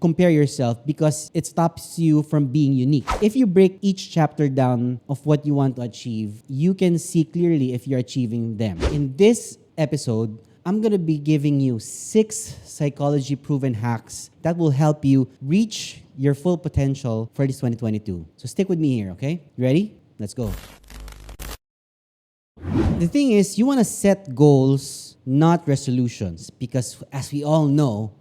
compare yourself because it stops you from being unique. If you break each chapter down of what you want to achieve, you can see clearly if you're achieving them. In this episode, I'm going to be giving you 6 psychology proven hacks that will help you reach your full potential for this 2022. So stick with me here, okay? You ready? Let's go. The thing is, you want to set goals, not resolutions, because as we all know,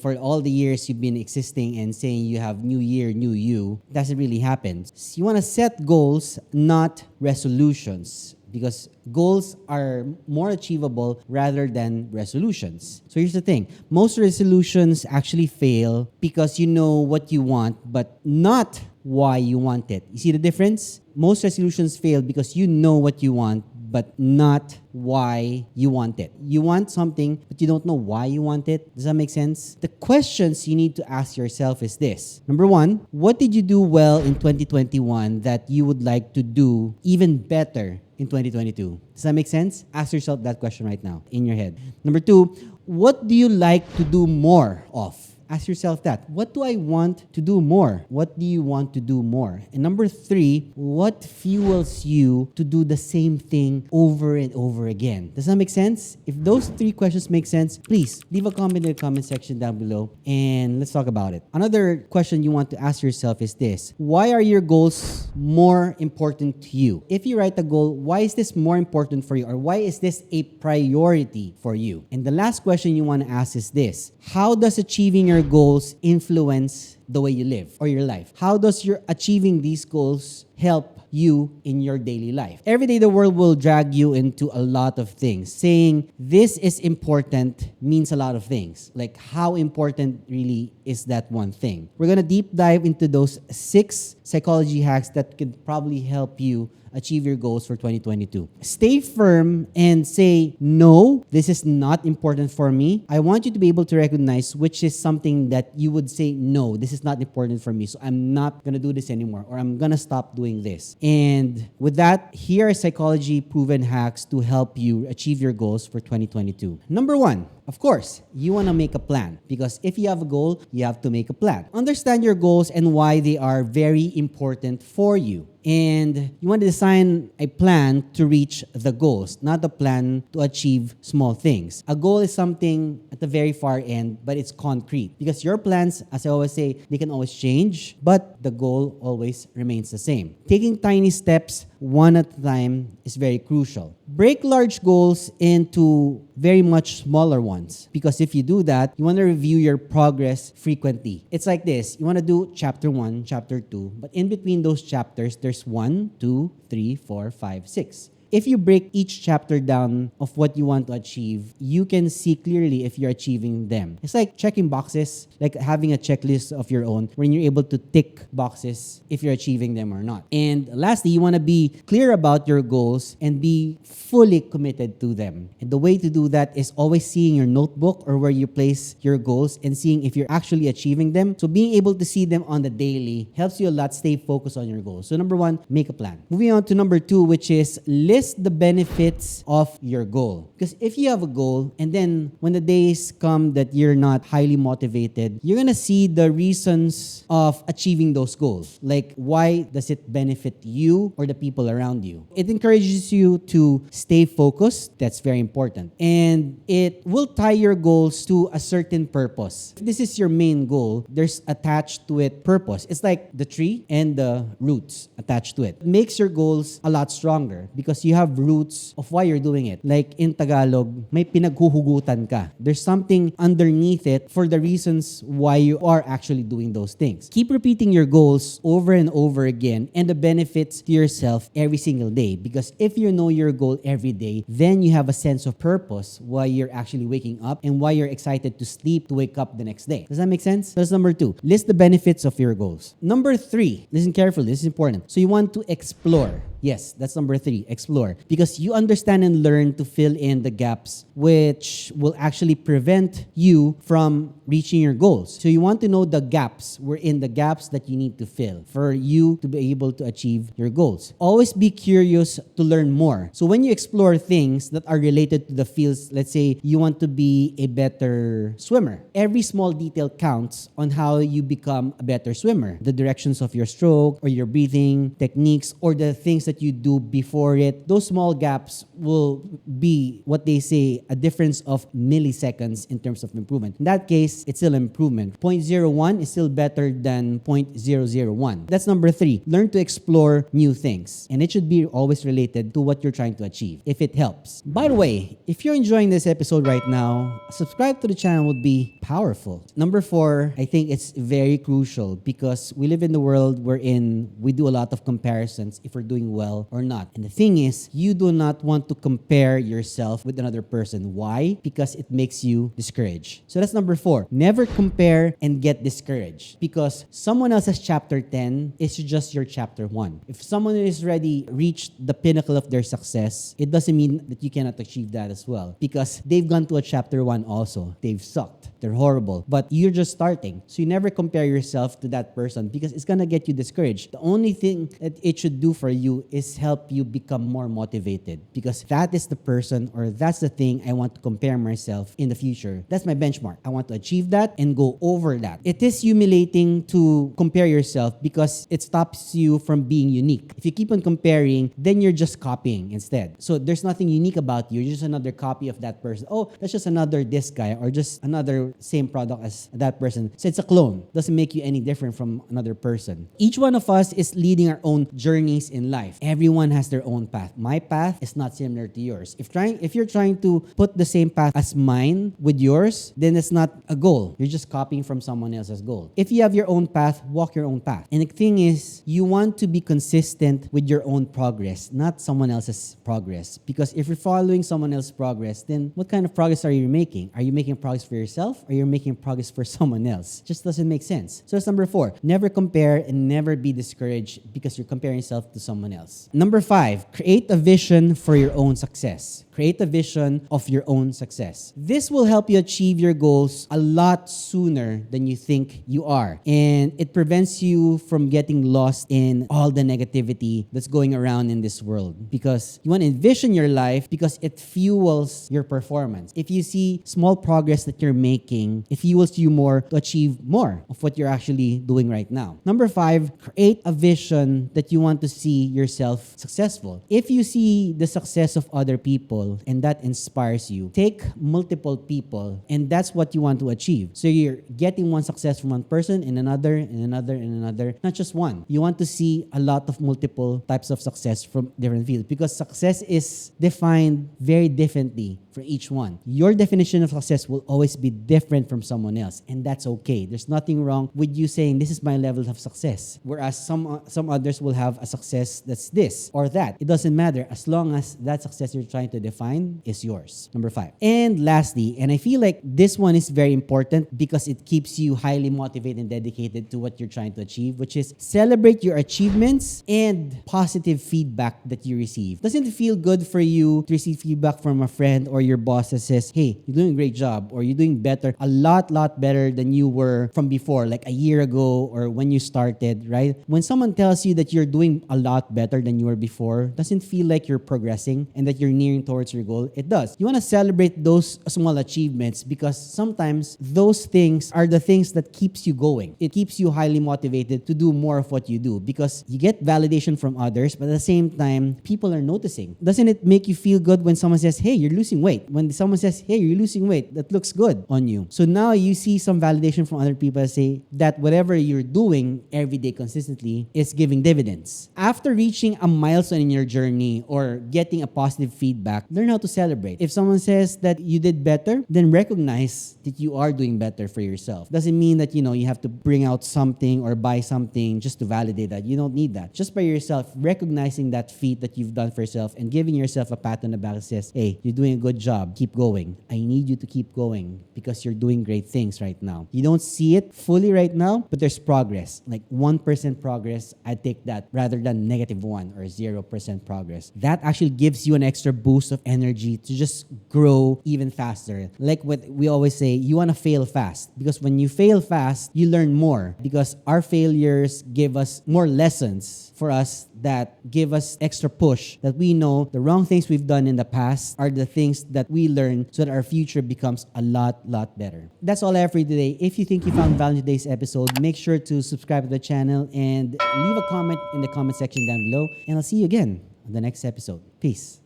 for all the years you've been existing and saying you have new year, new you, doesn't really happen. So you want to set goals, not resolutions, because goals are more achievable rather than resolutions. So here's the thing. Most resolutions actually fail because you know what you want, but not why you want it. You see the difference? Most resolutions fail because you know what you want, but not why you want it. You want something, but you don't know why you want it. Does that make sense? The questions you need to ask yourself is this. Number 1, what did you do well in 2021 that you would like to do even better in 2022? Does that make sense? Ask yourself that question right now in your head. Number 2, what do you like to do more of? Ask yourself that. What do I want to do more? What do you want to do more? And number 3, what fuels you to do the same thing over and over again? Does that make sense? If those 3 questions make sense, please leave a comment in the comment section down below and let's talk about it. Another question you want to ask yourself is this. Why are your goals more important to you? If you write a goal, why is this more important for you? Or why is this a priority for you? And the last question you want to ask is this. How does achieving your goals influence the way you live or your life? How does your achieving these goals help you in your daily life? Every day, the world will drag you into a lot of things. Saying this is important means a lot of things. Like how important really is that one thing? We're going to deep dive into those 6 psychology hacks that could probably help you achieve your goals for 2022. Stay firm and say, no, this is not important for me. I want you to be able to recognize which is something that you would say, no, this is not important for me, so I'm not going to do this anymore, or I'm going to stop doing this. And with that, here are psychology proven hacks to help you achieve your goals for 2022. Number 1, of course, you want to make a plan, because if you have a goal, you have to make a plan. Understand your goals and why they are very important for you. And you want to design a plan to reach the goals, not a plan to achieve small things. A goal is something at the very far end, but it's concrete. Because your plans, as I always say, they can always change, but the goal always remains the same. Taking tiny steps one at a time is very crucial. Break large goals into very much smaller ones, because if you do that, you want to review your progress frequently. It's like this. You want to do chapter 1, chapter 2, but in between those chapters, there's 1, 2, 3, 4, 5, 6. If you break each chapter down of what you want to achieve, you can see clearly if you're achieving them. It's like checking boxes, like having a checklist of your own when you're able to tick boxes if you're achieving them or not. And lastly, you want to be clear about your goals and be fully committed to them. And the way to do that is always seeing your notebook or where you place your goals and seeing if you're actually achieving them. So being able to see them on the daily helps you a lot stay focused on your goals. So number 1, make a plan. Moving on to number 2, which is list the benefits of your goal. Because if you have a goal and then when the days come that you're not highly motivated, you're going to see the reasons of achieving those goals. Like, why does it benefit you or the people around you? It encourages you to stay focused. That's very important. And it will tie your goals to a certain purpose. If this is your main goal, there's attached to it purpose. It's like the tree and the roots attached to it. It makes your goals a lot stronger because you have roots of why you're doing it. Like in Tagalog, may pinaghuhugutan ka. There's something underneath it for the reasons why you are actually doing those things. Keep repeating your goals over and over again and the benefits to yourself every single day. Because if you know your goal every day, then you have a sense of purpose why you're actually waking up and why you're excited to sleep to wake up the next day. Does that make sense? That's number 2. List the benefits of your goals. Number 3, listen carefully, this is important. So you want to explore. Yes, that's number 3, explore. Because you understand and learn to fill in the gaps, which will actually prevent you from reaching your goals. So you want to know the gaps, wherein the gaps that you need to fill for you to be able to achieve your goals. Always be curious to learn more. So when you explore things that are related to the fields, let's say you want to be a better swimmer, every small detail counts on how you become a better swimmer. The directions of your stroke or your breathing techniques or the things that you do before it, those small gaps will be what they say a difference of milliseconds in terms of improvement. In that case, it's still improvement. 0.01 is still better than 0.001. That's number 3. Learn to explore new things. And it should be always related to what you're trying to achieve, if it helps. By the way, if you're enjoying this episode right now, subscribe to the channel would be powerful. Number 4, I think it's very crucial because we live in the world wherein we do a lot of comparisons if we're doing well or not. And the thing is, you do not want to compare yourself with another person. Why? Because it makes you discouraged. So that's number 4. Never compare and get discouraged because someone else's chapter 10 is just your chapter 1. If someone is already reached the pinnacle of their success, it doesn't mean that you cannot achieve that as well because they've gone to a chapter 1 also. They've sucked. They're horrible. But you're just starting. So you never compare yourself to that person because it's gonna get you discouraged. The only thing that it should do for you is help you become more motivated because that is the person or that's the thing I want to compare myself in the future. That's my benchmark. I want to achieve that and go over that. It is humiliating to compare yourself because it stops you from being unique. If you keep on comparing, then you're just copying instead. So there's nothing unique about you. You're just another copy of that person. Oh, that's just another this guy or just another same product as that person. So it's a clone. Doesn't make you any different from another person. Each one of us is leading our own journeys in life. Everyone has their own path. My path is not similar to yours. If you're trying to put the same path as mine with yours, then it's not a goal. You're just copying from someone else's goal. If you have your own path, walk your own path. And the thing is, you want to be consistent with your own progress, not someone else's progress. Because if you're following someone else's progress, then what kind of progress are you making? Are you making progress for yourself or you're making progress for someone else? Just doesn't make sense. So that's number 4. Never compare and never be discouraged because you're comparing yourself to someone else. Number 5, create a vision for your own success. Create a vision of your own success. This will help you achieve your goals a lot sooner than you think you are. And it prevents you from getting lost in all the negativity that's going around in this world. Because you want to envision your life because it fuels your performance. If you see small progress that you're making, it fuels you more to achieve more of what you're actually doing right now. Number 5, create a vision that you want to see yourself successful. If you see the success of other people and that inspires you, take multiple people and that's what you want to achieve. So you're getting one success from one person and another and another and another, not just one. You want to see a lot of multiple types of success from different fields because success is defined very differently for each one. Your definition of success will always be different from someone else, and that's okay. There's nothing wrong with you saying this is my level of success, whereas some others will have a success that's this or that. It doesn't matter as long as that success you're trying to define is yours. Number 5. And lastly, and I feel like this one is very important because it keeps you highly motivated and dedicated to what you're trying to achieve, which is celebrate your achievements and positive feedback that you receive. Doesn't it feel good for you to receive feedback from a friend or your boss that says, hey, you're doing a great job or you're doing better, a lot better than you were from before, like a year ago or when you started, right? When someone tells you that you're doing a lot better than you were before, doesn't feel like you're progressing and that you're nearing towards your goal? It does. You want to celebrate those small achievements because sometimes those things are the things that keeps you going. It keeps you highly motivated to do more of what you do because you get validation from others, but at the same time, people are noticing. Doesn't it make you feel good when someone says, hey, you're losing weight? When someone says, hey, you're losing weight, that looks good on you. So now you see some validation from other people say that whatever you're doing every day consistently is giving dividends. After reaching a milestone in your journey or getting a positive feedback, learn how to celebrate. If someone says that you did better, then recognize that you are doing better for yourself. Doesn't mean that, you have to bring out something or buy something just to validate that. You don't need that. Just by yourself, recognizing that feat that you've done for yourself and giving yourself a pat on the back that says, hey, you're doing a good job. Keep going. I need you to keep going because you're doing great things right now. You don't see it fully right now, but there's progress. Like 1% progress, I take that rather than -1 or 0% progress. That actually gives you an extra boost of energy to just grow even faster. Like what we always say, you want to fail fast because when you fail fast, you learn more because our failures give us more lessons for us that give us extra push that we know the wrong things we've done in the past are the things that we learn so that our future becomes a lot better. That's all I have for you today. If you think you found value in today's episode, make sure to subscribe to the channel and leave a comment in the comment section down below. And I'll see you again on the next episode. Peace.